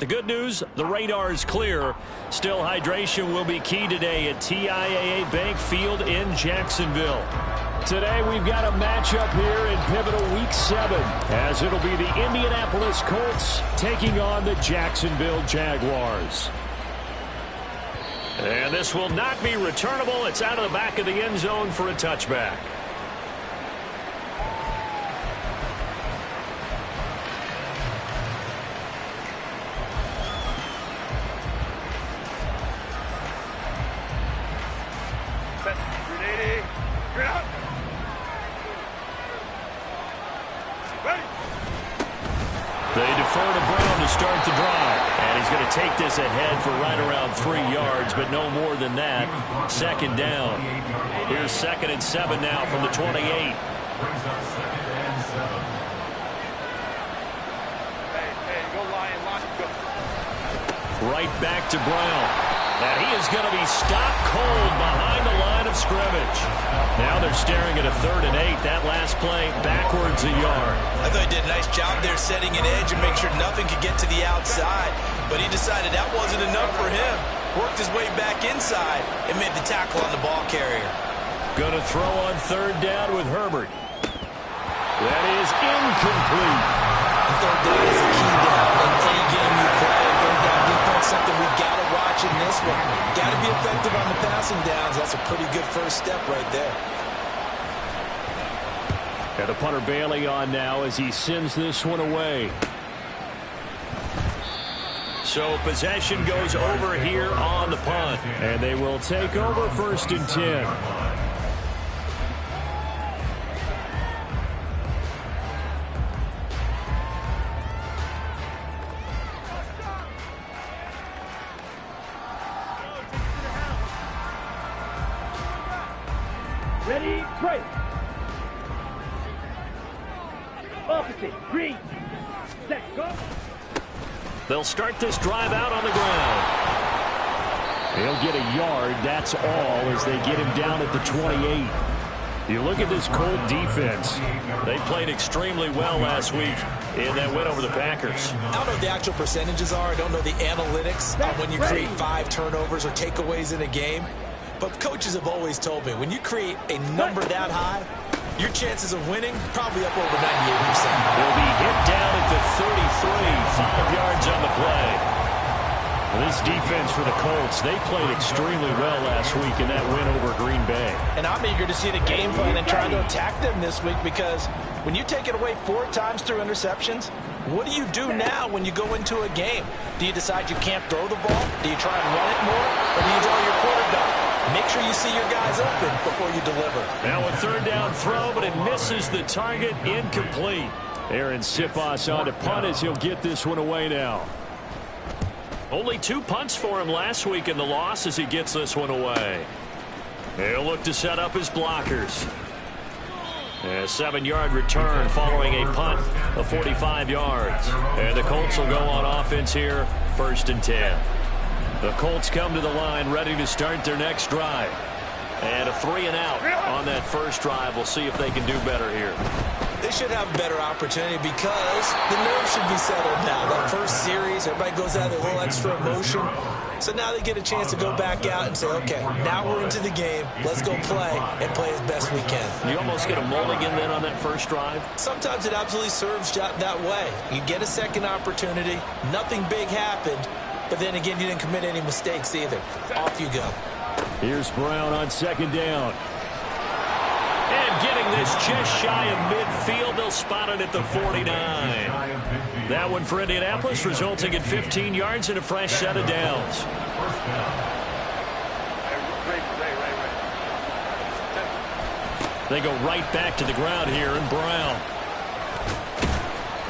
The good news, the radar is clear. Still, hydration will be key today at TIAA Bank Field in Jacksonville. Today, we've got a matchup here in pivotal Week 7, as it'll be the Indianapolis Colts taking on the Jacksonville Jaguars. And this will not be returnable. It's out of the back of the end zone for a touchback. They defer to Brown to start the drive. And he's going to take this ahead for right around 3 yards, but no more than that. Second down. Here's 2nd and 7 now from the 28. Right back to Brown. And he is going to be stopped cold behind the line of scrimmage. Now they're staring at a 3rd and 8. That last play backwards a yard. I thought he did a nice job there setting an edge and make sure nothing could get to the outside. But he decided that wasn't enough for him. Worked his way back inside and made the tackle on the ball carrier. Going to throw on 3rd down with Herbert. That is incomplete. And 3rd down is a key down in any game you play. 3rd down defense, something we got to watch in this one. Got to be effective on the passing downs. That's a pretty good first step right there. And the punter Bailey on now as he sends this one away. So possession goes over here on the punt. And they will take over 1st and 10. Ready, break. Opposite, green. Set, go. They'll start this drive out on the ground. He'll get a yard, that's all, as they get him down at the 28. You look at this Colt defense. They played extremely well last week in that win over the Packers. I don't know what the actual percentages are. I don't know the analytics on when you create 5 turnovers or takeaways in a game. But coaches have always told me, when you create a number that high, your chances of winning probably up over 98%. They'll be hit down at the 33, 5 yards on the play. Well, this defense for the Colts, they played extremely well last week in that win over Green Bay. And I'm eager to see the game plan and try to attack them this week, because when you take it away 4 times through interceptions, what do you do now when you go into a game? Do you decide you can't throw the ball? Do you try and run it more? Or do you draw your quarterback? Make sure you see your guys open before you deliver. Now a 3rd down throw, but it misses the target. Incomplete. Aaron Siposs on to punt as he'll get this one away now. Only 2 punts for him last week in the loss as he gets this one away. He'll look to set up his blockers. A 7-yard return following a punt of 45 yards. And the Colts will go on offense here, 1st and 10. The Colts come to the line ready to start their next drive. And a 3 and out on that first drive. We'll see if they can do better here. They should have a better opportunity because the nerves should be settled now. That first series, everybody goes out with a little extra emotion. So now they get a chance to go back out and say, okay, now we're into the game. Let's go play and play as best we can. You almost get a mulligan then on that first drive? Sometimes it absolutely serves that way. You get a second opportunity. Nothing big happened. But then again, you didn't commit any mistakes either. Off you go. Here's Brown on 2nd down. And getting this just shy of midfield. They'll spot it at the 49. That one for Indianapolis, resulting in 15 yards and a fresh set of downs. They go right back to the ground here, and Brown.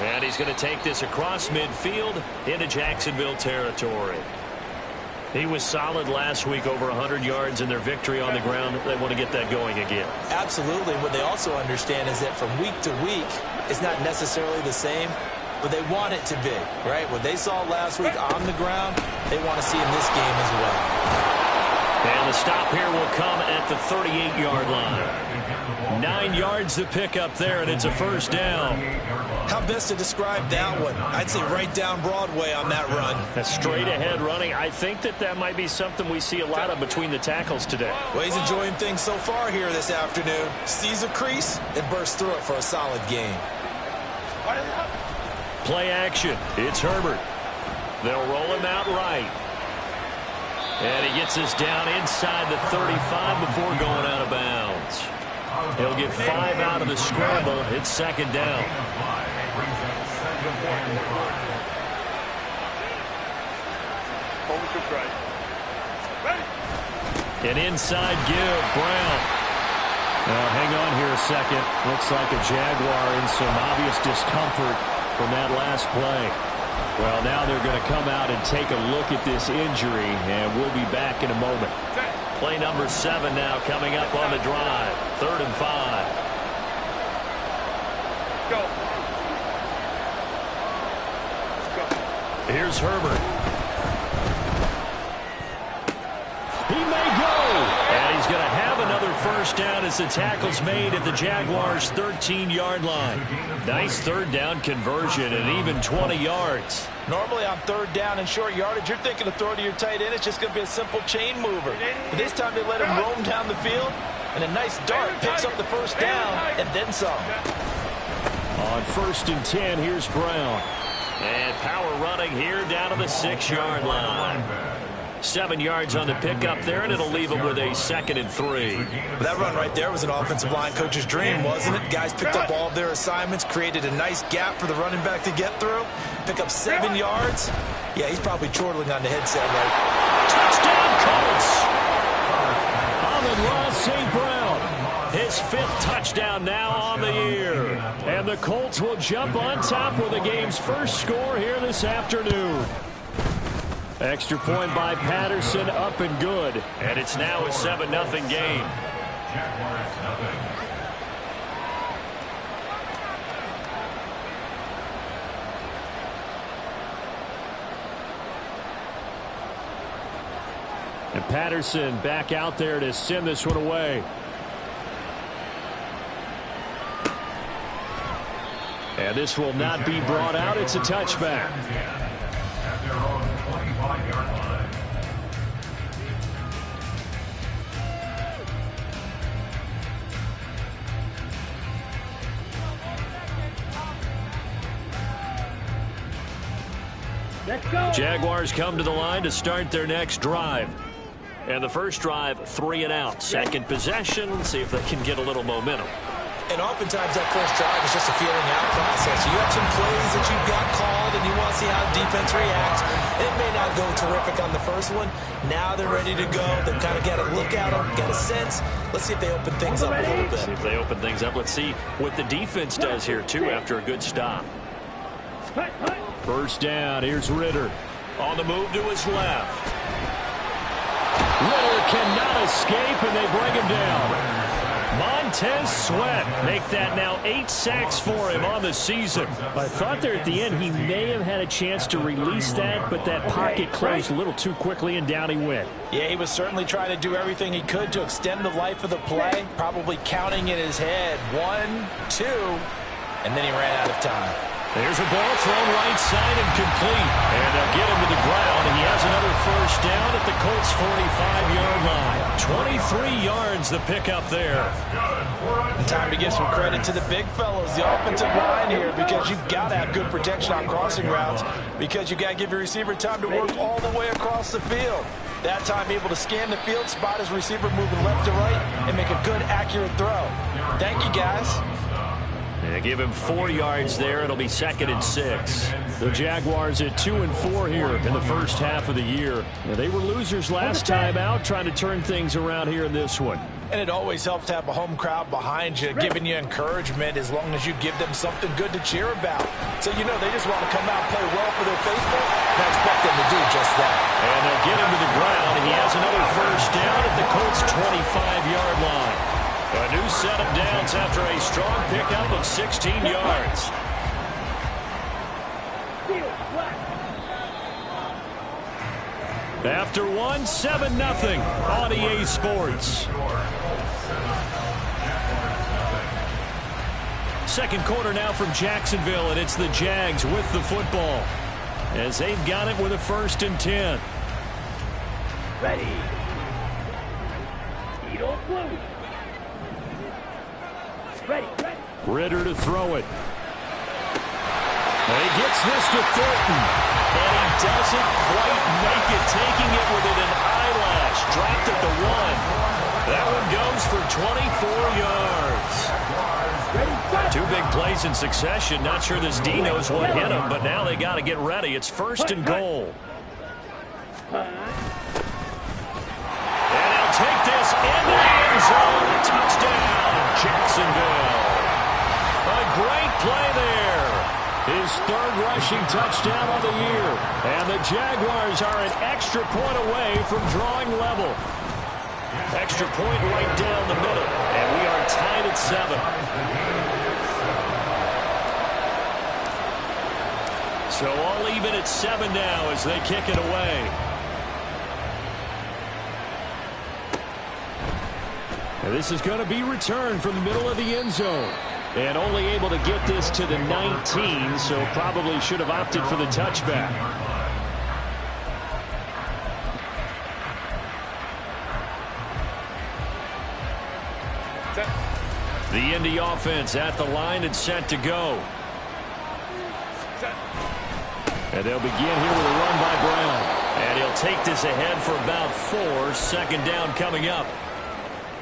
And he's going to take this across midfield into Jacksonville territory. He was solid last week, over 100 yards in their victory on the ground. They want to get that going again. Absolutely. What they also understand is that from week to week, it's not necessarily the same, but they want it to be, right? What they saw last week on the ground, they want to see in this game as well. And the stop here will come at the 38-yard line. 9 yards to pick up there, and it's a first down. How best to describe that one? I'd say right down Broadway on that run. A straight-ahead running. I think that might be something we see a lot of between the tackles today. Well, he's enjoying things so far here this afternoon. Sees a crease and bursts through it for a solid gain. Play action. It's Herbert. They'll roll him out right. And he gets us down inside the 35 before going out of bounds. He'll get 5 out of the scramble. It's second down. An inside give, Brown. Now, hang on here a second. Looks like a Jaguar in some obvious discomfort from that last play. Well, now they're going to come out and take a look at this injury, and we'll be back in a moment. Play number 7 now coming up on the drive. 3rd and 5. Go. Here's Herbert. He may go. And he's going to have another first down as the tackle's made at the Jaguars' 13-yard line. Nice 3rd down conversion and even 20 yards. Normally on 3rd down and short yardage, you're thinking of throw to your tight end. It's just going to be a simple chain mover. But this time they let him roam down the field, and a nice dart picks up the first down and then some. On 1st and 10, here's Brown. And power running here down to the 6-yard line. 7 yards on the pickup there, and it'll leave him with a 2nd and 3. That run right there was an offensive line coach's dream, wasn't it? Guys picked up all of their assignments, created a nice gap for the running back to get through, pick up 7 yards. Yeah, he's probably chortling on the headset right. Touchdown, Colts! Amon-Ra St. Brown. His 5th touchdown now on the year. And the Colts will jump on top with the game's first score here this afternoon. Extra point by Patterson, up and good. And it's now a 7-0 game. And Patterson back out there to send this one away. And this will not be brought out. It's a touchback. Let's go. Jaguars come to the line to start their next drive. And the first drive, 3 and out. Second possession, see if they can get a little momentum. And oftentimes that first drive is just a feeling out process. You have some plays that you've got called, and you want to see how the defense reacts. It may not go terrific on the first one. Now they're ready to go. They've kind of got a look at them, got a sense. Let's see if they open things up a little bit. See if they open things up. Let's see what the defense does here, too, after a good stop. First down, here's Ritter. On the move to his left. Ritter cannot escape, and they bring him down. Montez Sweat make that now 8 sacks for him on the season. I thought there at the end he may have had a chance to release that, but that pocket closed a little too quickly, and down he went. Yeah, he was certainly trying to do everything he could to extend the life of the play, probably counting in his head 1, 2, and then he ran out of time. There's a ball thrown right side and complete. And they'll get him to the ground. He has another first down at the Colts' 45-yard line. 23 yards the pickup there. And time to give some credit to the big fellows, the offensive line here, because you've got to have good protection on crossing routes, because you've got to give your receiver time to work all the way across the field. That time able to scan the field, spot his receiver moving left to right, and make a good, accurate throw. Thank you, guys. And they give him 4 yards there. It'll be 2nd and 6. The Jaguars at 2 and 4 here in the first half of the year. Now, they were losers last time out, trying to turn things around here in this one. And it always helps to have a home crowd behind you, giving you encouragement as long as you give them something good to cheer about. So, you know, they just want to come out and play well for their faithful, and I expect them to do just that. And they'll get him to the ground, and he has another first down at the Colts' 25-yard line. A new set of downs after a strong pickup of 16 yards. After one, 7-0 on EA Sports. Second quarter now from Jacksonville, and it's the Jags with the football as they've got it with a 1st and 10. Ready. Eagle blue. Ready. Ritter to throw it. And he gets this to Thornton. And he doesn't quite make it, taking it within an eyelash. Dropped at the 1. That one goes for 24 yards. Two big plays in succession. Not sure this D knows what hit him, but now they got to get ready. It's 1st and goal. And he'll take this into the end zone. Touchdown, Jacksonville. A great play there. His 3rd rushing touchdown of the year. And the Jaguars are an extra point away from drawing level. Extra point right down the middle. And we are tied at 7. So all even at 7 now as they kick it away. And this is going to be returned from the middle of the end zone. And only able to get this to the 19, so probably should have opted for the touchback. The Indy offense at the line and set to go. And they'll begin here with a run by Brown. And he'll take this ahead for about 4. 2nd down coming up.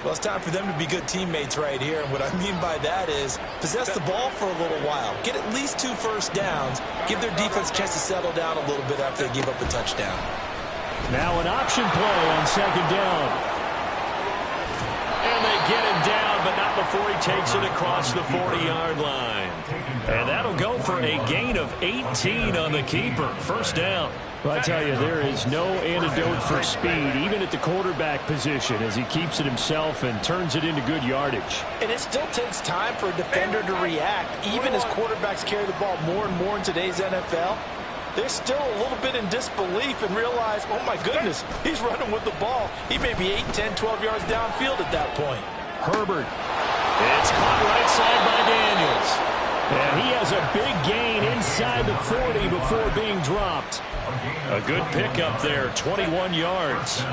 Well, it's time for them to be good teammates right here. And what I mean by that is possess the ball for a little while. Get at least 2 first downs. Give their defense a chance to settle down a little bit after they give up a touchdown. Now an option play on 2nd down. And they get him down, but not before he takes it across the 40-yard line. And that'll go for a gain of 18 on the keeper. 1st down. Well, I tell you, there is no antidote for speed, even at the quarterback position, as he keeps it himself and turns it into good yardage. And it still takes time for a defender to react. Even as quarterbacks carry the ball more and more in today's NFL, they're still a little bit in disbelief and realize, oh, my goodness, he's running with the ball. He may be 8, 10, 12 yards downfield at that point. Herbert. It's caught right side by Daniels. And he has a big gain inside the 40 before being dropped. A good pickup there, 21 yards.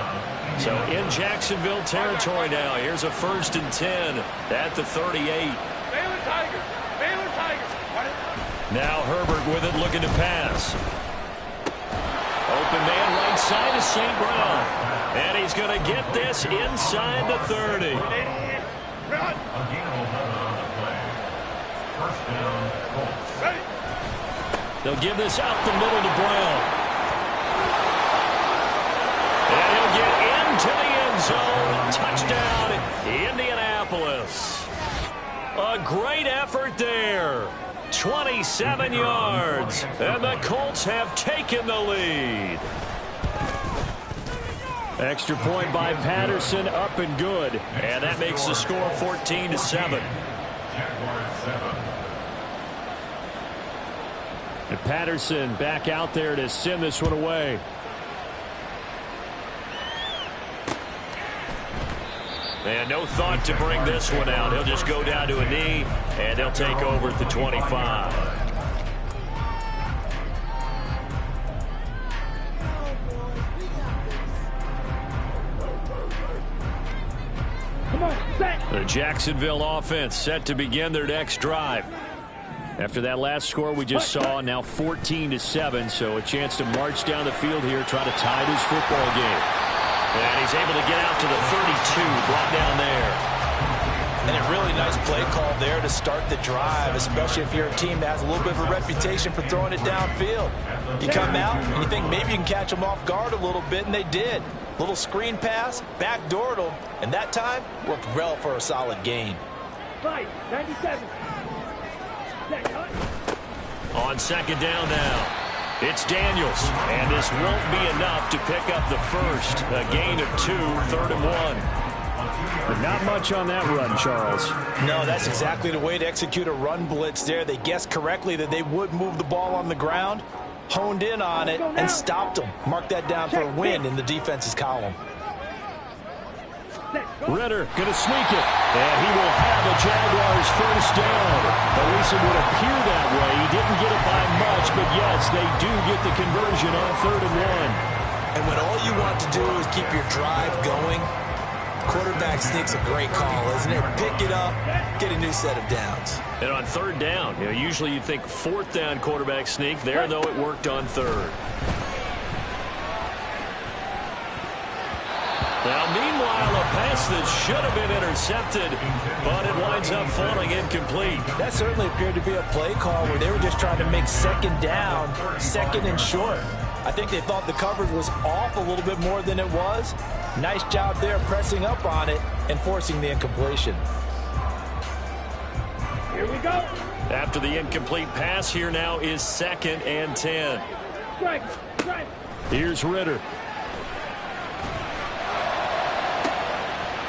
So in Jacksonville territory now. Here's a 1st and 10 at the 38. Baylor Tigers. Baylor Tigers. Now Herbert with it, looking to pass. Open man right side of St. Brown. And he's going to get this inside the 30. Run. They'll give this out the middle to Brown. And he'll get into the end zone. Touchdown, Indianapolis. A great effort there. 27 yards. And the Colts have taken the lead. Extra point by Patterson, up and good. And that makes the score 14-7. And Patterson back out there to send this one away. And no thought to bring this one out. He'll just go down to a knee, and they'll take over at the 25. Come on, set. The Jacksonville offense set to begin their next drive. After that last score we just saw, now 14-7, so a chance to march down the field here, try to tie this football game. And he's able to get out to the 32, brought down there. And a really nice play call there to start the drive, especially if you're a team that has a little bit of a reputation for throwing it downfield. You come out and you think maybe you can catch them off guard a little bit, and they did. Little screen pass, backdoored them, and that time worked well for a solid gain. 5-97. On 2nd down now, it's Daniels, and this won't be enough to pick up the first. A gain of 2, 3rd and 1. But not much on that run, Charles. No, that's exactly the way to execute a run blitz there. They guessed correctly that they would move the ball on the ground, honed in on it and stopped them. Mark that down for a win in the defense's column. Ritter going to sneak it, and he will have a Jaguars first down. At least it would appear that way. He didn't get it by much, but yes, they do get the conversion on 3rd and 1. And when all you want to do is keep your drive going, quarterback sneak's a great call, isn't it? Pick it up, get a new set of downs. And on 3rd down, usually you'd think 4th down quarterback sneak. There, though, it worked on 3rd. Now, meanwhile, a pass that should have been intercepted, but it winds up falling incomplete. That certainly appeared to be a play call where they were just trying to make 2nd down, 2nd and short. I think they thought the coverage was off a little bit more than it was. Nice job there pressing up on it and forcing the incompletion. Here we go. After the incomplete pass, here now is 2nd and 10. Strike. Here's Ritter.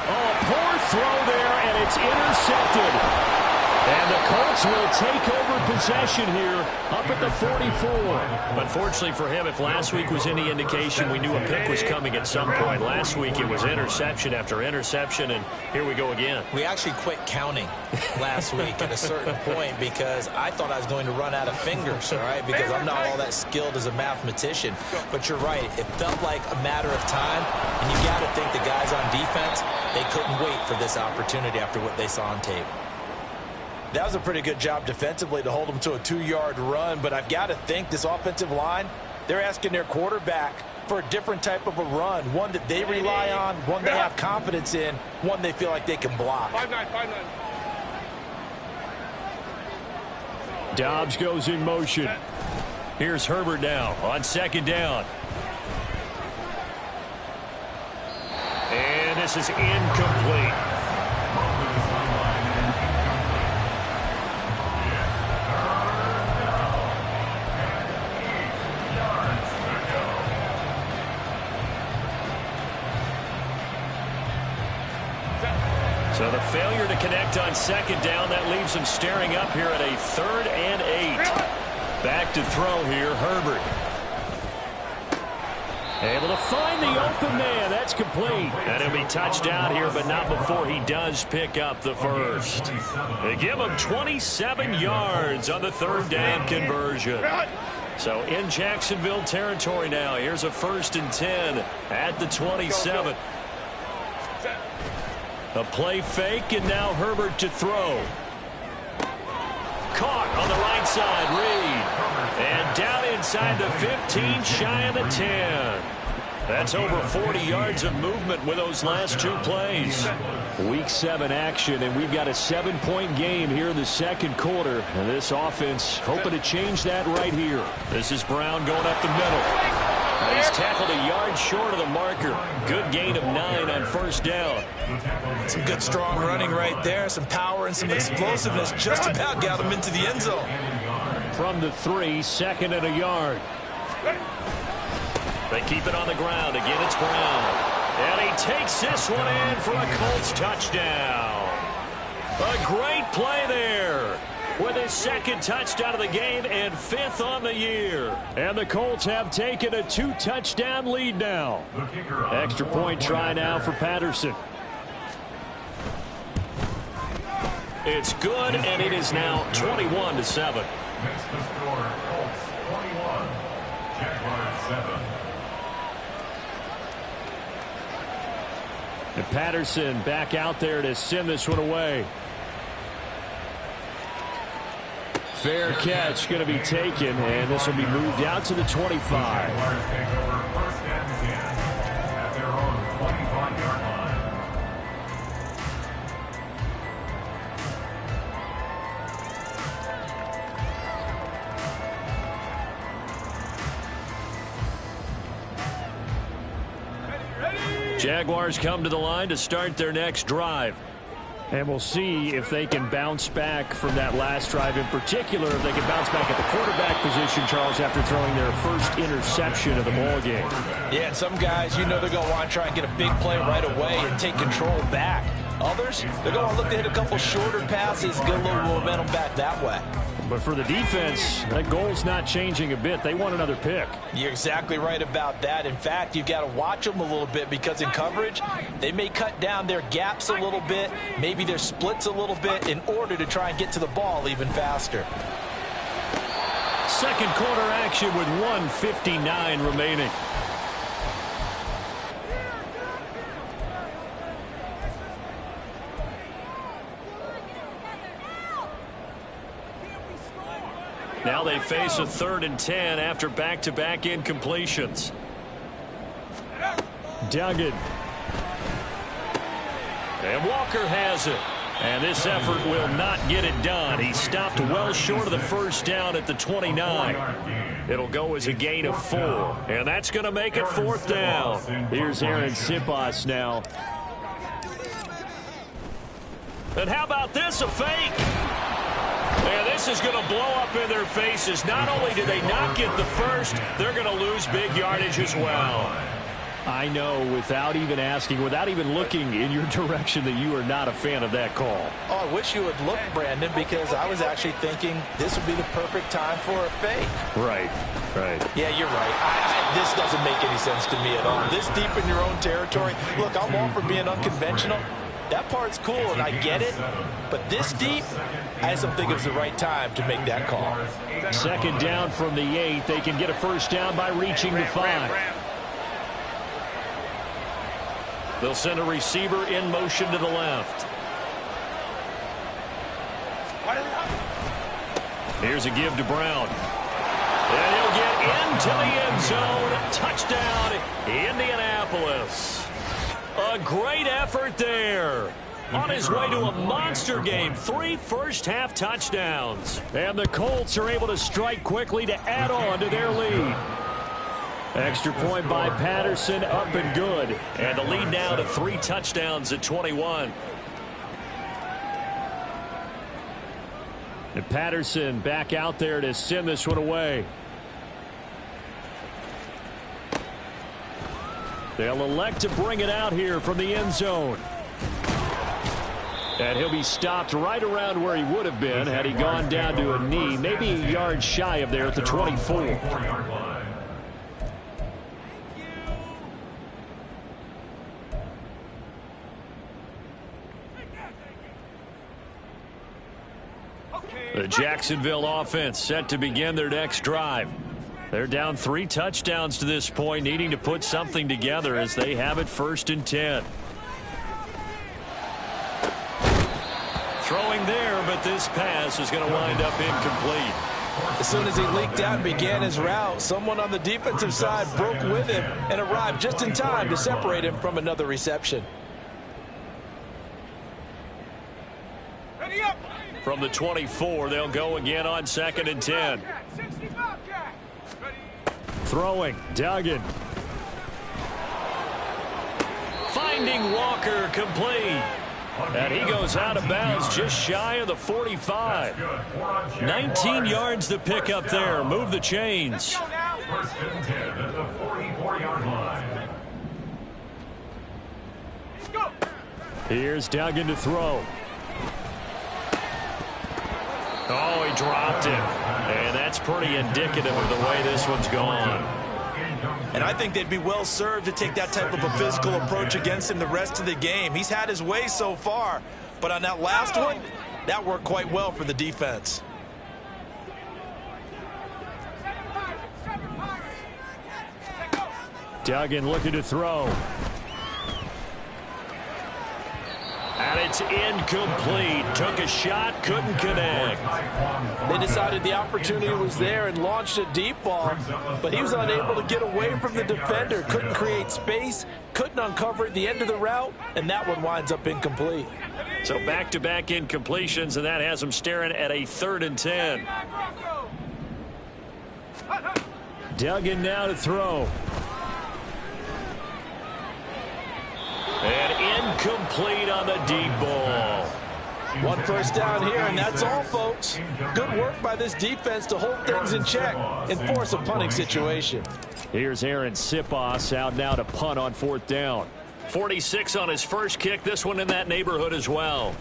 Oh, poor throw there, and it's intercepted. And the Colts will take over possession here up at the 44. Unfortunately for him, if last week was any indication, we knew a pick was coming at some point. Last week it was interception after interception, and here we go again. We actually quit counting last week at a certain point because I thought I was going to run out of fingers, all right, because I'm not all that skilled as a mathematician. But you're right. It felt like a matter of time, and you got to think the guys on defense, they couldn't wait for this opportunity after what they saw on tape. That was a pretty good job defensively to hold them to a 2-yard run, but I've got to think this offensive line, they're asking their quarterback for a different type of a run, one that they rely on, one they have confidence in, one they feel like they can block. 5-9. Dobbs goes in motion. Here's Herbert now on 2nd down. And this is incomplete. So the failure to connect on 2nd down, that leaves him staring up here at a 3rd and 8. Back to throw here, Herbert. Able to find the open man. That's complete. And he'll be touched out here, but not before he does pick up the first. They give him 27 yards on the 3rd down conversion. So in Jacksonville territory now. Here's a 1st and 10 at the 27. A play fake, and now Herbert to throw. Caught on the right side, Reed. And down inside the 15, shy of the 10. That's over 40 yards of movement with those last 2 plays. Week 7 action, and we've got a 7-point game here in the 2nd quarter. And this offense hoping to change that right here. This is Brown going up the middle. He's tackled a yard short of the marker. Good gain of 9 on 1st down. Some good strong running right there. Some power and some explosiveness. Just about got him into the end zone. From the 3, 2nd and a yard. They keep it on the ground. Again, it's Brown. And he takes this one in for a Colts touchdown. A great play there. With his 2nd touchdown of the game and 5th on the year. And the Colts have taken a 2-touchdown lead now. Extra point try now for Patterson. It's good, and it is now 21-7. Makes the score Colts 21, Jaguars 7. And Patterson back out there to send this one away. Fair catch going to be taken, and this will be moved out to the 25. Jaguars take over 1st and 10 at their own 25-yard Ready? Jaguars come to the line to start their next drive. And we'll see if they can bounce back from that last drive, in particular, if they can bounce back at the quarterback position, Charles, after throwing their first interception of the ball game. Yeah, and some guys, they're going to want to try and get a big play right away and take control back. Others, they're going to look to hit a couple shorter passes, get a little momentum back that way. But for the defense, that goal's not changing a bit. They want another pick. You're exactly right about that. In fact, you've got to watch them a little bit because in coverage, they may cut down their gaps a little bit, maybe their splits a little bit in order to try and get to the ball even faster. Second quarter action with 1:59 remaining. Now they face a 3rd and 10 after back-to-back incompletions. Duggan. And Walker has it. And this effort will not get it done. He stopped well short of the first down at the 29. It'll go as a gain of 4. And that's going to make it 4th down. Here's Aaron Siposs now. And how about this, a fake? And this is going to blow up in their faces. Not only did they not get the first, they're going to lose big yardage as well. I know, without even asking, without even looking in your direction, that you are not a fan of that call. Oh, I wish you would look, Brandon, because I was actually thinking this would be the perfect time for a fake. Right. Yeah, you're right. This doesn't make any sense to me at all. This deep in your own territory. Look, I'm all for being unconventional. That part's cool, and I get it. But this deep, I just don't think it's the right time to make that call. Second down from the 8. They can get a first down by reaching the 5. They'll send a receiver in motion to the left. Here's a give to Brown. And he'll get into the end zone. Touchdown, Indianapolis. A great effort there. On his way to a monster game. 3 first-half touchdowns. And the Colts are able to strike quickly to add on to their lead. Extra point by Patterson, up and good. And the lead now to 3 touchdowns at 21. And Patterson back out there to send this one away. They'll elect to bring it out here from the end zone. And he'll be stopped right around where he would have been had he gone down to a knee, maybe a yard shy of there at the 24. The Jacksonville offense set to begin their next drive. They're down 3 touchdowns to this point, needing to put something together as they have it 1st and 10. Throwing there, but this pass is going to wind up incomplete. As soon as he leaked out and began his route, someone on the defensive side broke with him and arrived just in time to separate him from another reception. From the 24, they'll go again on 2nd and 10. Throwing, Duggan. Finding Walker, complete. And he goes out of bounds just shy of the 45. 19 yards to pick up there. Move the chains. 1st and 10 at the 44-yard line. Here's Duggan to throw. Oh, he dropped it. And that's pretty indicative of the way this one's gone. And I think they'd be well served to take that type of a physical approach against him the rest of the game. He's had his way so far, but on that last one, that worked quite well for the defense. Duggan looking to throw. And it's incomplete. Took a shot, couldn't connect. They decided the opportunity was there and launched a deep ball, but he was unable to get away from the defender. Couldn't create space, couldn't uncover the end of the route, and that one winds up incomplete. So back-to-back incompletions, and that has them staring at a 3rd and 10. Duggan now to throw. And incomplete on the deep ball. 1 first down here, and that's all, folks. Good work by this defense to hold things in check and force a punting situation. Here's Aaron Siposs out now to punt on 4th down. 46 on his first kick. This one in that neighborhood as well.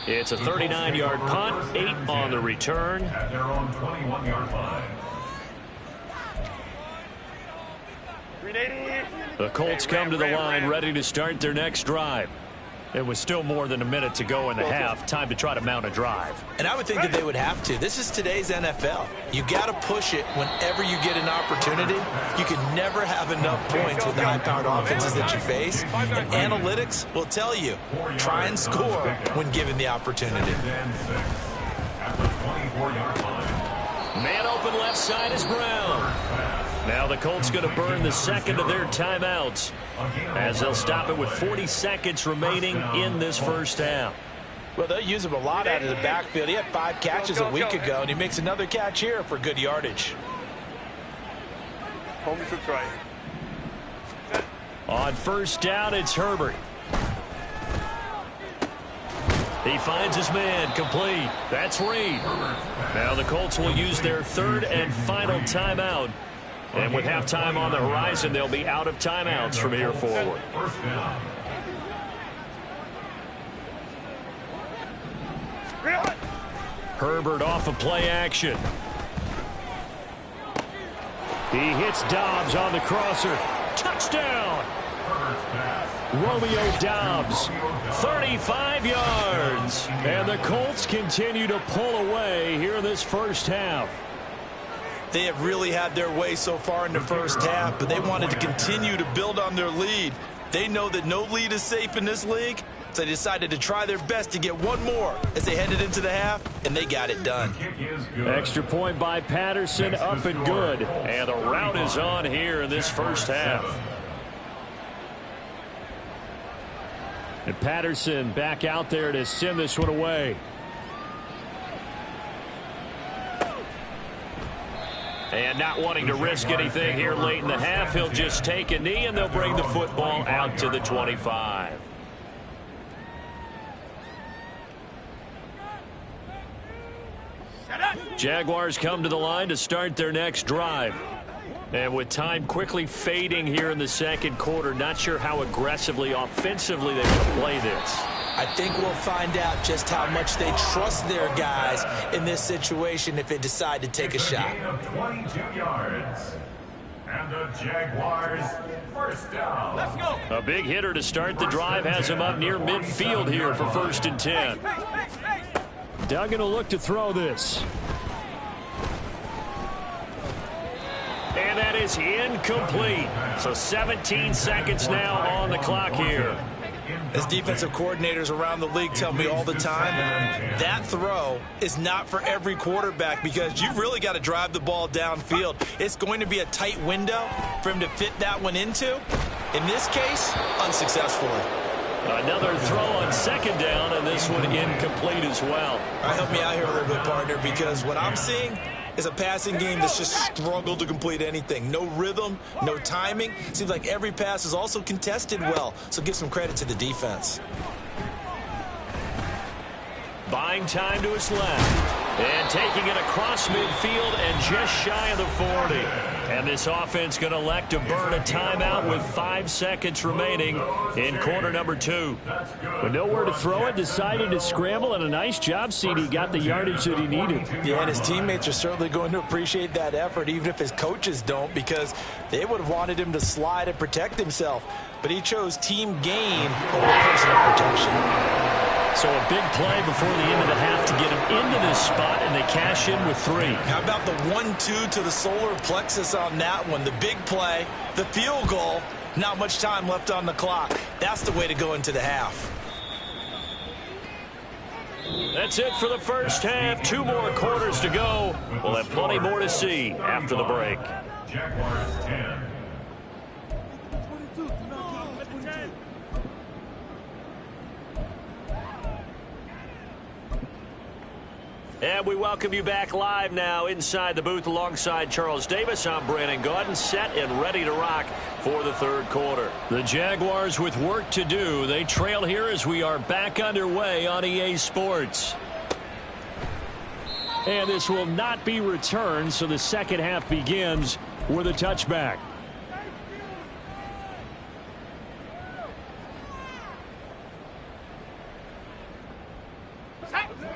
It's a 39-yard punt, 8 on the return. At their own 21-yard line. The Colts come to the line ready to start their next drive. It was still more than a minute to go in the half. Time to try to mount a drive. And I would think that they would have to. This is today's NFL. You got to push it whenever you get an opportunity. You can never have enough points with the high-powered offenses that you face. And analytics will tell you, try and score when given the opportunity. At the 24-yard line. Man open left side is Brown. Now the Colts going to burn the second of their timeouts as they'll stop it with 40 seconds remaining in this first half. Well, they'll use him a lot out of the backfield. He had 5 catches a week ago, and he makes another catch here for good yardage. On first down, it's Herbert. He finds his man, complete. That's Reed. Now the Colts will use their third and final timeout. And with halftime on the horizon, they'll be out of timeouts from here forward. First down. Herbert off of play action. He hits Dobbs on the crosser. Touchdown! Romeo Dobbs, 35 yards. And the Colts continue to pull away here in this first half. They have really had their way so far in the first half, but they wanted to continue to build on their lead. They know that no lead is safe in this league, so they decided to try their best to get one more as they headed into the half, and they got it done. Extra point by Patterson, up and good. And the route is on here in this first half. And Patterson back out there to send this one away. And not wanting to risk anything here late in the half, he'll just take a knee, and they'll bring the football out to the 25. Jaguars come to the line to start their next drive. And with time quickly fading here in the second quarter, not sure how aggressively, offensively they want to play this. I think we'll find out just how much they trust their guys in this situation if they decide to take a shot. Gain of 22 yards. And the Jaguars first down. Let's go. A big hitter to start the drive has him up near midfield here for 1st and 10. Duggan will look to throw this. And that is incomplete. So 17 seconds now on the clock here. As defensive coordinators around the league tell me all the time, that throw is not for every quarterback because you've really got to drive the ball downfield. It's going to be a tight window for him to fit that one into. In this case, unsuccessfully. Another throw on second down, and this one incomplete as well. All right, help me out here a little bit, partner, because what I'm seeing is a passing game that's just struggled to complete anything. No rhythm, no timing. Seems like every pass is also contested well, so give some credit to the defense. Buying time to his left. And taking it across midfield and just shy of the 40. And this offense going to elect to burn a timeout with 5 seconds remaining in quarter number 2. With nowhere to throw it, decided to scramble, and a nice job, CD. Got the yardage that he needed. Yeah, and his teammates are certainly going to appreciate that effort, even if his coaches don't, because they would have wanted him to slide and protect himself. But he chose team gain over personal protection. So a big play before the end of the half to get him into this spot, and they cash in with 3. How about the 1-2 to the solar plexus on that one? The big play, the field goal, not much time left on the clock. That's the way to go into the half. That's it for the first half. 2 more quarters to go. We'll have plenty more to see after the break. Jaguars 10. And we welcome you back live now inside the booth alongside Charles Davis. I'm Brandon Gaudin, set and ready to rock for the third quarter. The Jaguars with work to do. They trail here as we are back underway on EA Sports. And this will not be returned, so the second half begins with a touchback.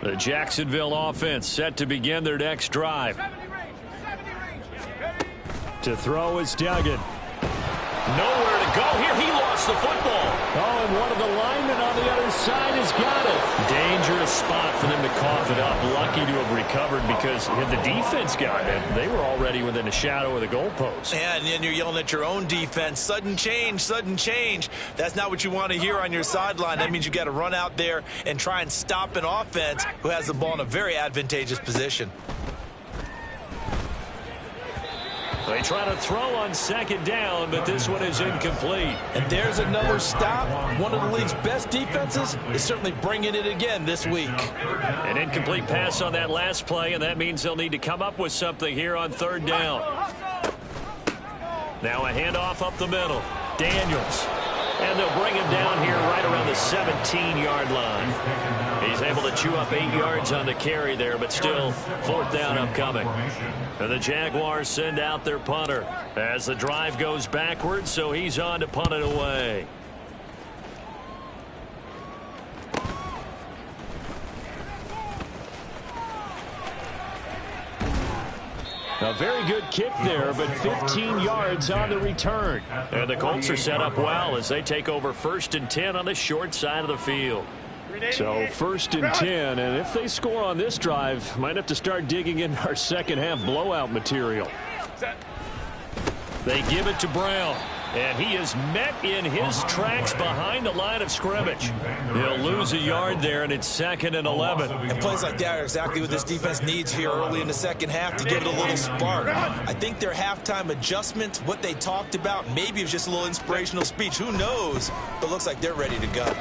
The Jacksonville offense set to begin their next drive. To throw is Duggan. Nowhere to go here. He lost the football. Oh, and one of the linemen on the other side has got it. Dangerous spot for them to cough it up. Lucky to have recovered because had the defense got it, they were already within a shadow of the goalpost. Yeah, and then you're yelling at your own defense. Sudden change, sudden change. That's not what you want to hear on your sideline. That means you got to run out there and try and stop an offense who has the ball in a very advantageous position. They try to throw on second down, but this one is incomplete. And there's another stop. One of the league's best defenses is certainly bringing it again this week. An incomplete pass on that last play, and that means they'll need to come up with something here on third down. Now a handoff up the middle. Daniels. And they'll bring him down here right around the 17-yard line. He's able to chew up 8 yards on the carry there, but still fourth down upcoming. And the Jaguars send out their punter as the drive goes backwards, so he's on to punt it away. A very good kick there, but 15 yards on the return. And the Colts are set up well as they take over 1st and 10 on the short side of the field. So 1st and 10, and if they score on this drive, might have to start digging in our second half blowout material. They give it to Brown. And he is met in his tracks behind the line of scrimmage. He'll lose a yard there, and it's 2nd and 11. And plays like that are exactly what this defense needs here early in the second half to give it a little spark. I think their halftime adjustments, what they talked about, maybe it was just a little inspirational speech. Who knows? But looks like they're ready to go.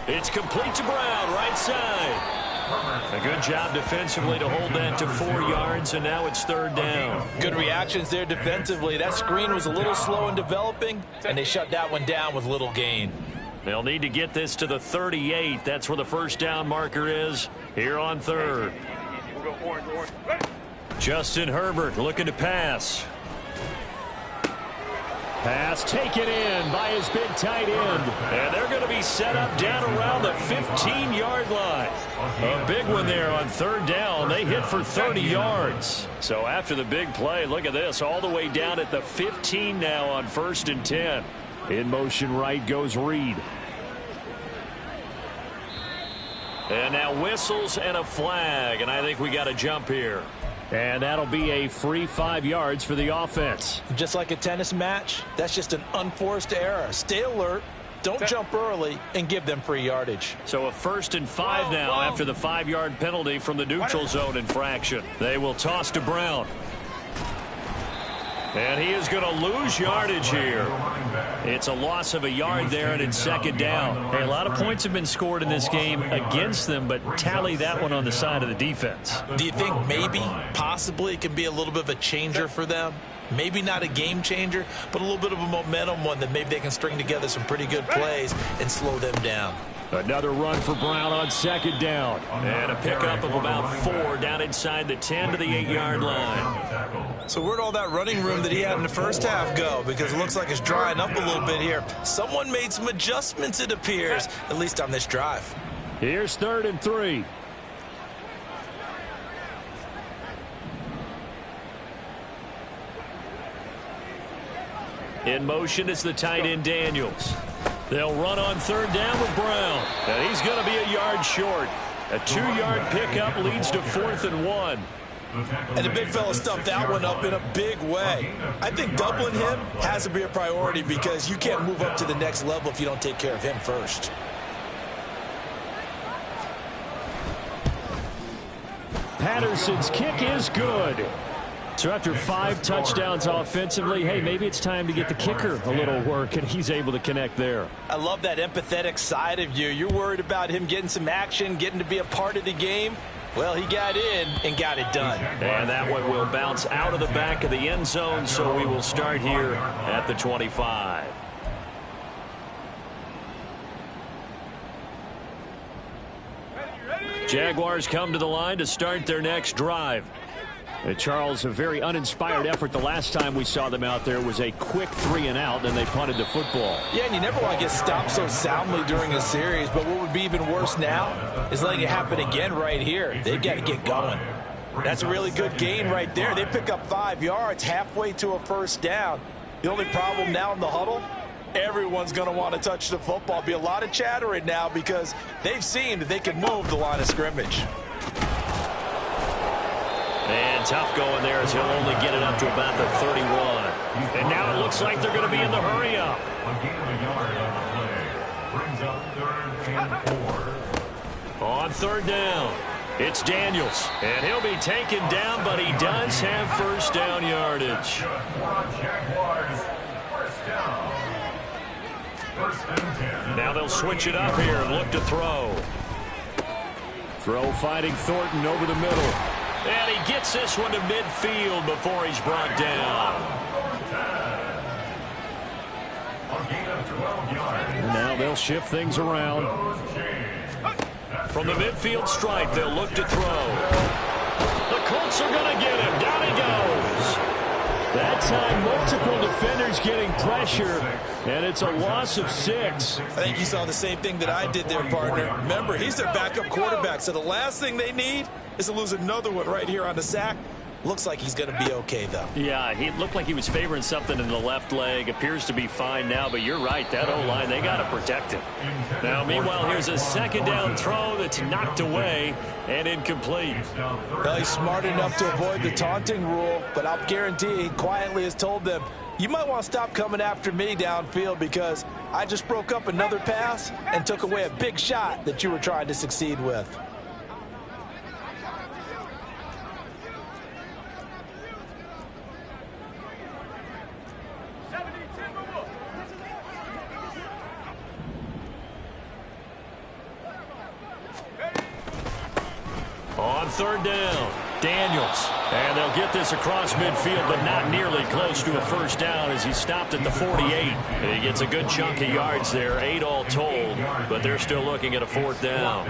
It's complete to Brown, right side. A good job defensively to hold that to 4 yards, and now it's third down. Good reactions there defensively. That screen was a little slow in developing, and they shut that one down with little gain. They'll need to get this to the 38. That's where the first down marker is here on third. Justin Herbert looking to pass. Pass taken in by his big tight end. And they're going to be set up down around the 15-yard line. A big one there on third down. They hit for 30 yards. So after the big play, look at this, all the way down at the 15 now on 1st and 10. In motion right goes Reed. And now whistles and a flag, and I think we got a jump here. And that'll be a free 5 yards for the offense. Just like a tennis match, that's just an unforced error. Stay alert, don't jump early, and give them free yardage. So a 1st and 5 now after the 5-yard penalty from the neutral zone infraction. They will toss to Brown. And he is going to lose yardage here. It's a loss of a yard there, and it's 2nd down. Hey, a lot of points have been scored in this game against them, but tally that one on the side of the defense. Do you think maybe, possibly, it can be a little bit of a changer for them? Maybe not a game changer, but a little bit of a momentum one that maybe they can string together some pretty good plays and slow them down. Another run for Brown on 2nd down. And a pickup of about 4 down inside the 10 to the 8-yard line. So where'd all that running room that he had in the first half go? Because it looks like it's drying up a little bit here. Someone made some adjustments, it appears, at least on this drive. Here's 3rd and 3. In motion is the tight end Daniels. They'll run on 3rd down with Brown. And he's going to be a yard short. A 2-yard pickup leads to 4th and 1. And the big fella stuffed that one up in a big way. I think doubling him has to be a priority because you can't move up to the next level if you don't take care of him first. Patterson's kick is good. So after 5 touchdowns offensively, hey, maybe it's time to get the kicker a little work, and he's able to connect there. I love that empathetic side of you. You're worried about him getting some action, getting to be a part of the game. Well, he got in and got it done. And that one will bounce out of the back of the end zone, so we will start here at the 25. Jaguars come to the line to start their next drive. Charles, a very uninspired effort the last time we saw them out there was a quick 3-and-out, and they punted the football. Yeah, and you never want to get stopped so soundly during a series, but what would be even worse now is letting it happen again right here. They've got to get going. That's a really good gain right there. They pick up 5 yards halfway to a first down. The only problem now in the huddle, everyone's going to want to touch the football. Be a lot of chattering now because they've seen that they can move the line of scrimmage. And tough going there as he'll only get it up to about the 31. And now it looks like they're going to be in the hurry-up. A gain of a yard on the play. Brings up 3rd and 4. On 3rd down, it's Daniels. And he'll be taken down, but he does have first down yardage. Jaguars, first down. 1st and 10. Now they'll switch it up here and look to throw. Throw fighting Thornton over the middle. And he gets this one to midfield before he's brought down. A gain of 12 yards. Now they'll shift things around. From the midfield stripe, they'll look to throw. The Colts are going to get him. Down he goes. That time, multiple defenders getting pressure, and it's a loss of 6. I think you saw the same thing that I did there, partner. Remember, he's their backup quarterback, so the last thing they need is to lose another one right here on the sack. Looks like he's going to be okay, though. Yeah, he looked like he was favoring something in the left leg. Appears to be fine now, but you're right. That O-line, they got to protect him. Now, meanwhile, here's a 2nd down throw that's knocked away and incomplete. Well, he's smart enough to avoid the taunting rule, but I'll guarantee he quietly has told them, you might want to stop coming after me downfield because I just broke up another pass and took away a big shot that you were trying to succeed with. On 3rd down, Daniels. And they'll get this across midfield, but not nearly close to a first down as he stopped at the 48. And he gets a good chunk of yards there, 8 all told, but they're still looking at a 4th down.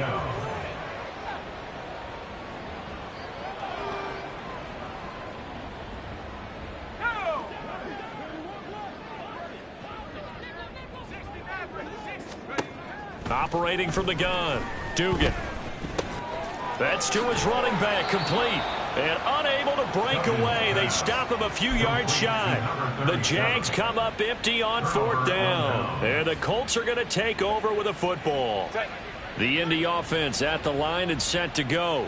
Operating from the gun, Dugan. That's to his running back, complete. And unable to break away. They stop him a few yards shy. The Jags come up empty on 4th down. And the Colts are going to take over with a football. The Indy offense at the line and set to go.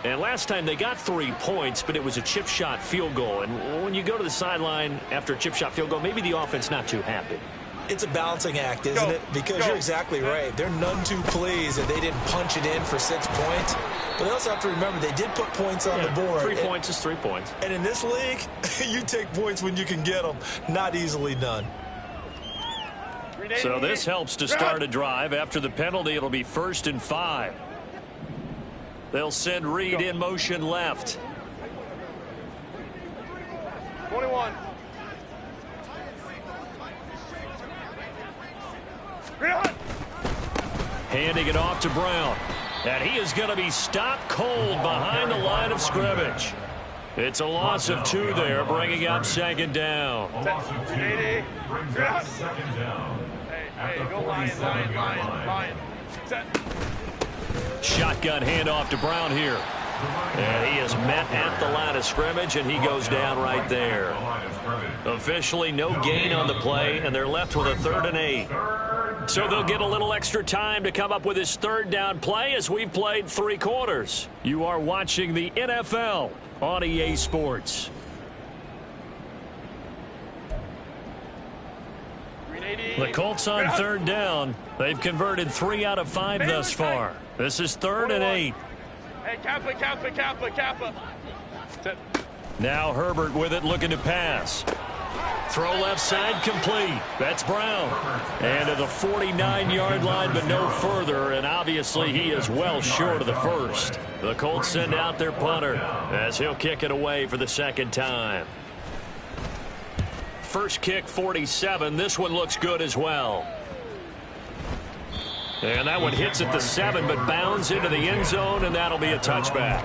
And last time they got 3 points, but it was a chip shot field goal. And when you go to the sideline after a chip shot field goal, maybe the offense not too happy. It's a balancing act, isn't it? Because you're exactly right. They're none too pleased that they didn't punch it in for 6 points. But they also have to remember they did put points on the board. 3 points is 3 points. And in this league, you take points when you can get them. Not easily done. So this helps to start a drive. After the penalty, it'll be 1st and 5. They'll send Reed in motion left. 21. Handing it off to Brown. And he is going to be stopped cold behind the line of scrimmage. It's a loss of 2 there, bringing up 2nd down. Loss of 2 brings up 2nd down. Hey, go Lion. Set. Shotgun handoff to Brown here. And he is met at the line of scrimmage, and he goes down right there. Officially no gain on the play, and they're left with a 3rd and 8. So they'll get a little extra time to come up with his 3rd down play as we've played 3 quarters. You are watching the NFL on EA Sports. The Colts on 3rd down. They've converted 3 out of 5 thus far. This is 3rd and 8. Hey, Kappa. Set. Now Herbert with it, looking to pass. Throw left side, complete. That's Brown. And to the 49-yard line, but no further. And obviously he is well short of the first. The Colts send out their punter as he'll kick it away for the 2nd time. First kick, 47. This one looks good as well. And that one hits at the 7, but bounds into the end zone, and that'll be a touchback.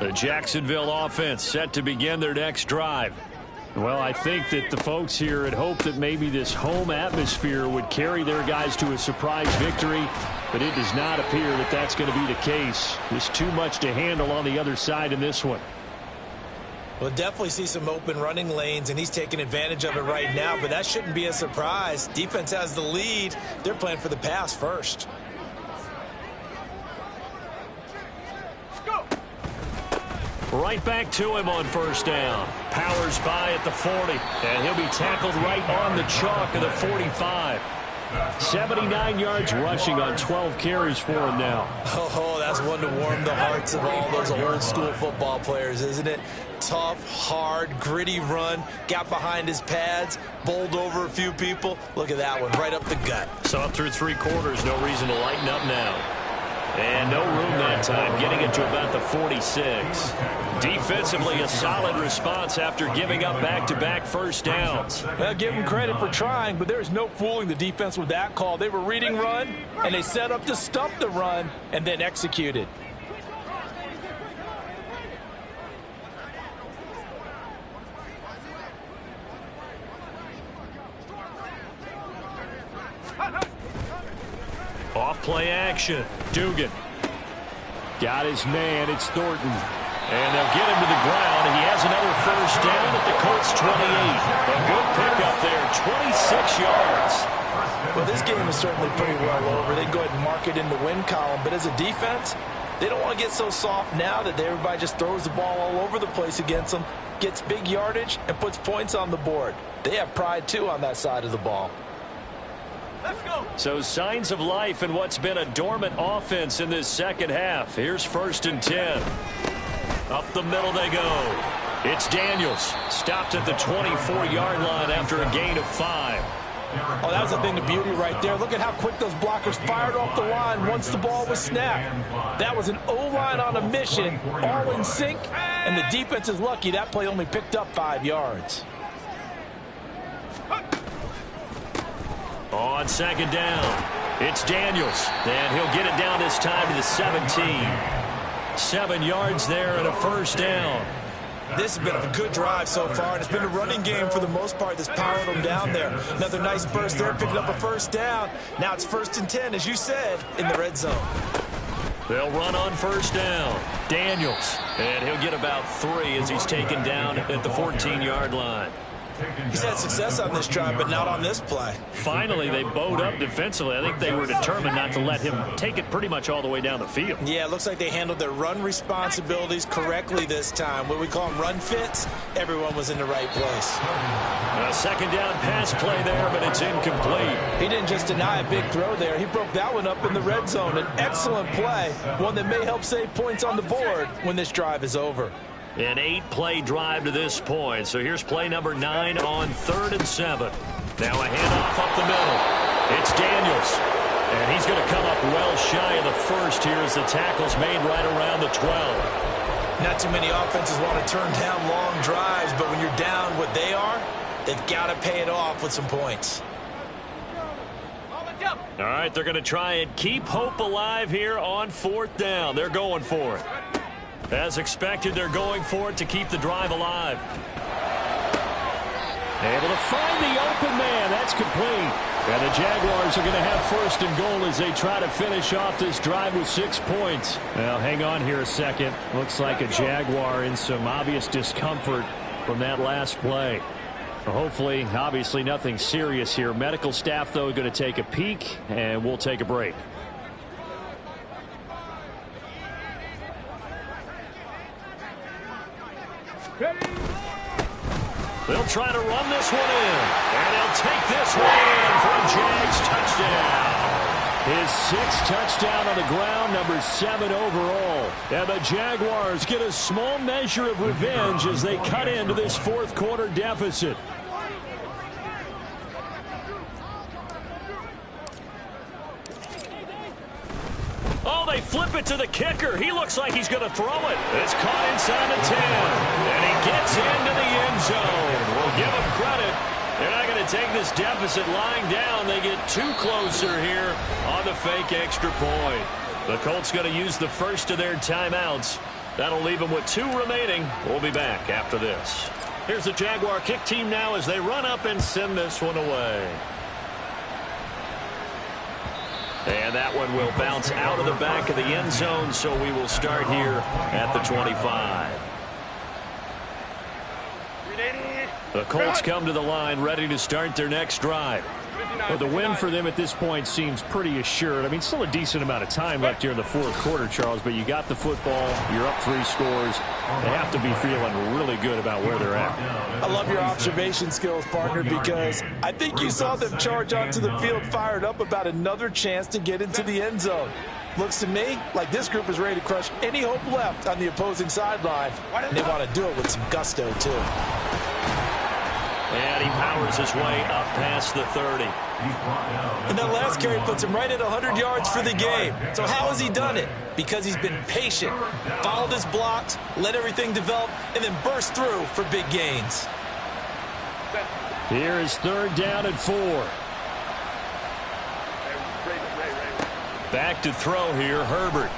The Jacksonville offense set to begin their next drive. Well, I think that the folks here had hoped that maybe this home atmosphere would carry their guys to a surprise victory, but it does not appear that that's going to be the case. There's too much to handle on the other side in this one. We'll definitely see some open running lanes, and he's taking advantage of it right now, but that shouldn't be a surprise. Defense has the lead. They're playing for the pass first. Right back to him on first down. Powers by at the 40, and he'll be tackled right on the chalk of the 45. 79 yards rushing on 12 carries for him now. Oh, that's one to warm the hearts of all those old-school football players, isn't it? Tough, hard, gritty run. Got behind his pads, bowled over a few people. Look at that one, right up the gut. Saw through 3 quarters, no reason to lighten up now. And no room that time, getting it to about the 46. Defensively, a solid response after giving up back-to-back first downs. Well, give them credit for trying, but there's no fooling the defense with that call. They were reading run, and they set up to stump the run, and then executed. Off play action. Dugan. Got his man. It's Thornton. And they'll get him to the ground. And he has another first down at the Colts 28. A good pickup there. 26 yards. Well, this game is certainly pretty well over. They can go ahead and mark it in the win column. But as a defense, they don't want to get so soft now that everybody just throws the ball all over the place against them, gets big yardage, and puts points on the board. They have pride, too, on that side of the ball. Let's go. So signs of life in what's been a dormant offense in this second half. Here's 1st and 10. Up the middle they go. It's Daniels. Stopped at the 24-yard line after a gain of 5. Oh, that was a thing of beauty right there. Look at how quick those blockers fired off the line once the ball was snapped. That was an O-line on a mission, all in sync, and the defense is lucky that play only picked up 5 yards. On 2nd down, it's Daniels. And he'll get it down this time to the 17. 7 yards there and a first down. This has been a good drive so far, and it's been a running game for the most part that's powered them down there. Another nice burst there, picking up a first down. Now it's 1st and 10, as you said, in the red zone. They'll run on first down. Daniels. And he'll get about 3 as he's taken down at the 14-yard line. He's had success on this drive, but not on this play. Finally, they bowed up defensively. I think they were determined not to let him take it pretty much all the way down the field. Yeah, it looks like they handled their run responsibilities correctly this time. What we call them run fits, everyone was in the right place. A 2nd down pass play there, but it's incomplete. He didn't just deny a big throw there. He broke that one up in the red zone. An excellent play, one that may help save points on the board when this drive is over. An 8-play drive to this point. So here's play number 9 on 3rd and 7. Now a handoff up the middle. It's Daniels. And he's going to come up well shy of the first here as the tackle's made right around the 12. Not too many offenses want to turn down long drives, but when you're down what they are, they've got to pay it off with some points. All right, they're going to try and keep hope alive here on 4th down. They're going for it. As expected, they're going for it to keep the drive alive. Able to find the open man. That's complete. And the Jaguars are going to have 1st and goal as they try to finish off this drive with 6 points. Now, hang on here a second. Looks like a Jaguar in some obvious discomfort from that last play. Well, hopefully, obviously, nothing serious here. Medical staff, though, going to take a peek, and we'll take a break. They'll try to run this one in. And they'll take this one in for a Jags touchdown. His 6th touchdown on the ground, number 7 overall. And the Jaguars get a small measure of revenge as they cut into this 4th quarter deficit. Oh, they flip it to the kicker. He looks like he's going to throw it. It's caught inside the 10. And he gets into the end zone. We'll give him credit. They're not going to take this deficit lying down. They get 2 closer here on the fake extra point. The Colts going to use the first of their timeouts That'll leave them with 2 remaining. We'll be back after this. Here's the Jaguar kick team now as they run up and send this one away. And that one will bounce out of the back of the end zone, so we will start here at the 25. The Colts come to the line ready to start their next drive. Well, the win for them at this point seems pretty assured. I mean, still a decent amount of time left here in the fourth quarter, Charles, but you got the football, you're up 3 scores. They have to be feeling really good about where they're at. I love your observation skills, partner, because I think you saw them charge onto the field fired up about another chance to get into the end zone. Looks to me like this group is ready to crush any hope left on the opposing sideline. And they want to do it with some gusto, too. And he powers his way up past the 30. And that last carry puts him right at 100 yards for the game. So how has he done it? Because he's been patient, followed his blocks, let everything develop, and then burst through for big gains. Here is 3rd down and 4. Back to throw here, Herbert.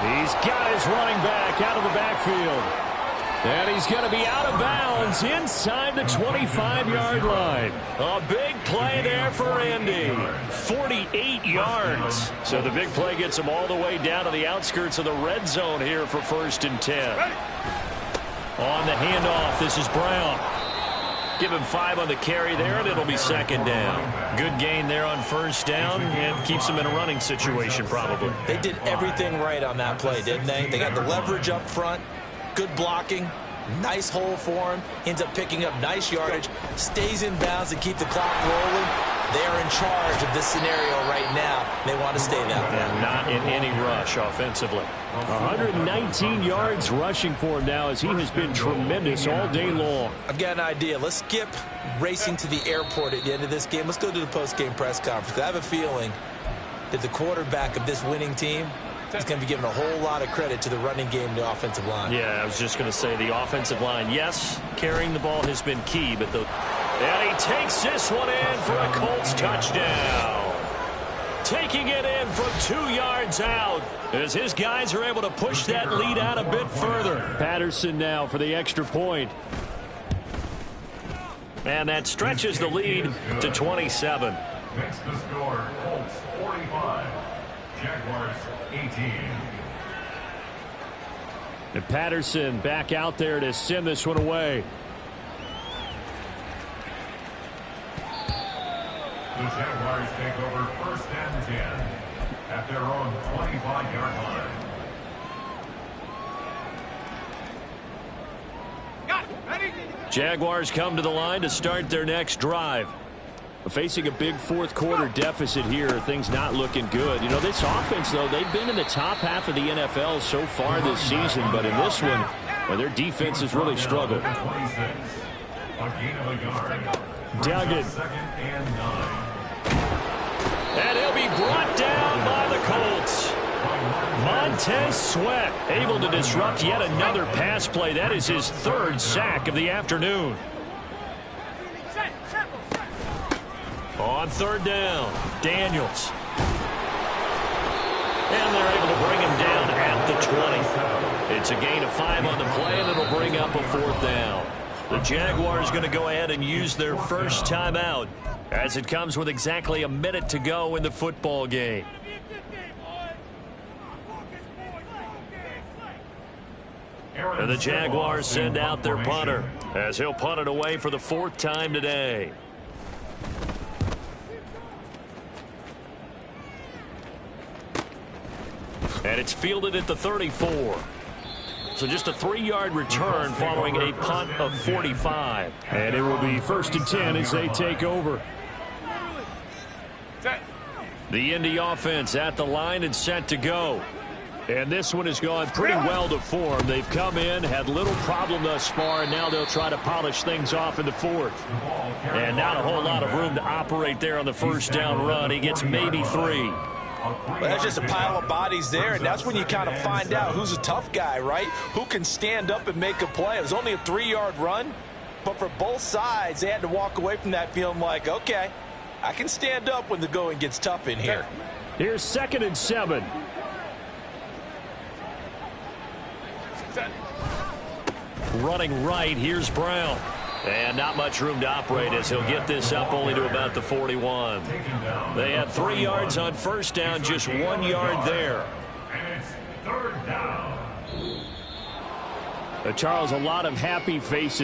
He's got his running back out of the backfield. And he's going to be out of bounds inside the 25-yard line. A big play there for Andy. 48 yards. So the big play gets him all the way down to the outskirts of the red zone here for 1st and 10. On the handoff, this is Brown. Give him 5 on the carry there, and it'll be 2nd down. Good gain there on 1st down, and keeps him in a running situation probably. They did everything right on that play, didn't they? They got the leverage up front. Good blocking, nice hole for him, ends up picking up nice yardage, stays in bounds to keep the clock rolling. They're in charge of this scenario right now. They want to stay that way. And not in any rush offensively. 119 yards rushing for him now as he has been tremendous all day long. I've got an idea. Let's skip racing to the airport at the end of this game. Let's go to the post-game press conference. I have a feeling that the quarterback of this winning team is going to be given a whole lot of credit to the running game and the offensive line. Yeah, I was just going to say the offensive line. Yes, carrying the ball has been key, but and he takes this one in for a Colts touchdown. Taking it in from 2 yards out as his guys are able to push that lead out a bit further. Patterson now for the extra point. And that stretches the lead to 27. Makes the score Colts 45, Jaguars 18. And Patterson back out there to send this one away. The Jaguars take over 1st and 10 at their own 25-yard line. Jaguars come to the line to start their next drive. Facing a big fourth quarter deficit here, things not looking good. You know, this offense, though, they've been in the top half of the NFL so far this season, but in this one, well, their defense has really struggled. Duggan. And he'll be brought down by the Colts. Montez Sweat able to disrupt yet another pass play. That is his 3rd sack of the afternoon. On 3rd down, Daniels. And they're able to bring him down at the 20. It's a gain of 5 on the play, and it'll bring up a 4th down. The Jaguars going to go ahead and use their first timeout as it comes with exactly a minute to go in the football game. And the Jaguars send out their punter as he'll punt it away for the 4th time today. And it's fielded at the 34. So just a 3-yard return following a punt of 45. And it will be 1st and 10 as they take over. The Indy offense at the line and set to go. And this one has gone pretty well to form. They've come in, had little problem thus far, and now they'll try to polish things off in the 4th. And not a whole lot of room to operate there on the 1st down run. He gets maybe 3. Well, that's just a pile of bodies there, and that's when you kind of find out who's a tough guy, right? Who can stand up and make a play. It was only a 3-yard run, but for both sides, they had to walk away from that feeling like, okay, I can stand up when the going gets tough in here. Here's 2nd and 7. Running right, here's Brown. And not much room to operate as he'll get this up only to about the 41. They had 3 yards on first down, just 1 yard there. And it's third down. Charles, a lot of happy faces